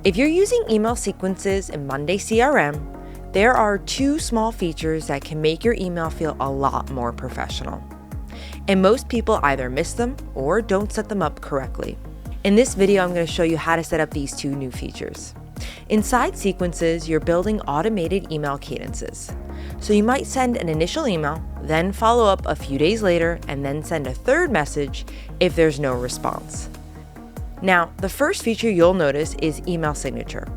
If you're using email sequences in Monday CRM, there are two small features that can make your email feel a lot more professional. And most people either miss them or don't set them up correctly. In this video, I'm going to show you how to set up these two new features. Inside sequences, you're building automated email cadences. So you might send an initial email, then follow up a few days later, and then send a third message if there's no response. Now, the first feature you'll notice is email signature.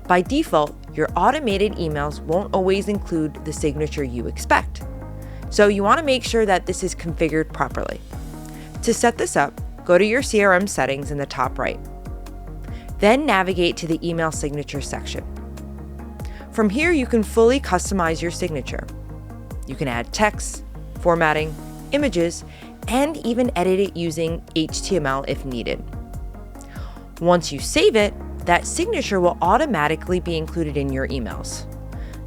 By default, your automated emails won't always include the signature you expect. So you want to make sure that this is configured properly. To set this up, go to your CRM settings in the top right. Then navigate to the email signature section. From here, you can fully customize your signature. You can add text, formatting, images, and even edit it using HTML if needed. Once you save it, that signature will automatically be included in your emails.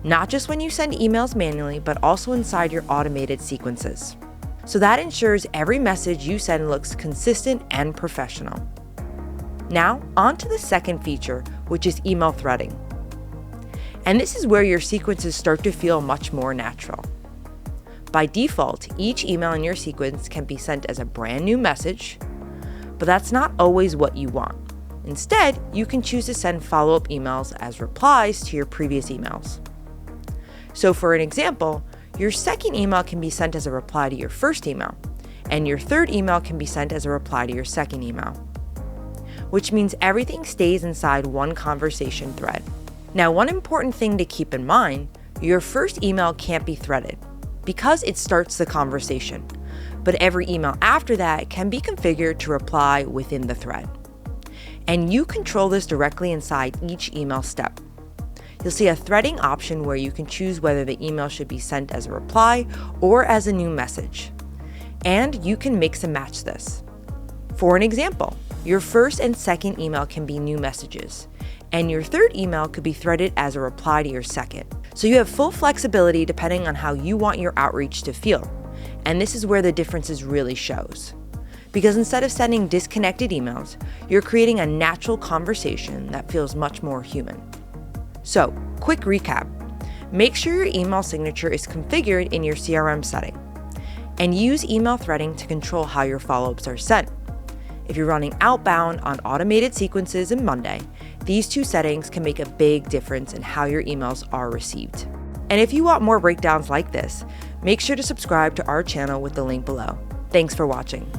Not just when you send emails manually, but also inside your automated sequences. So that ensures every message you send looks consistent and professional. Now, on to the second feature, which is email threading. And this is where your sequences start to feel much more natural. By default, each email in your sequence can be sent as a brand new message, but that's not always what you want. Instead, you can choose to send follow-up emails as replies to your previous emails. So for an example, your second email can be sent as a reply to your first email, and your third email can be sent as a reply to your second email, which means everything stays inside one conversation thread. Now, one important thing to keep in mind, your first email can't be threaded because it starts the conversation, but every email after that can be configured to reply within the thread. And you control this directly inside each email step. You'll see a threading option where you can choose whether the email should be sent as a reply or as a new message. And you can mix and match this. For an example, your first and second email can be new messages, and your third email could be threaded as a reply to your second. So you have full flexibility depending on how you want your outreach to feel. And this is where the differences really shows. Because instead of sending disconnected emails, you're creating a natural conversation that feels much more human. So, quick recap. Make sure your email signature is configured in your CRM setting, and use email threading to control how your follow-ups are sent. If you're running outbound on automated sequences in Monday, these two settings can make a big difference in how your emails are received. And if you want more breakdowns like this, make sure to subscribe to our channel with the link below. Thanks for watching.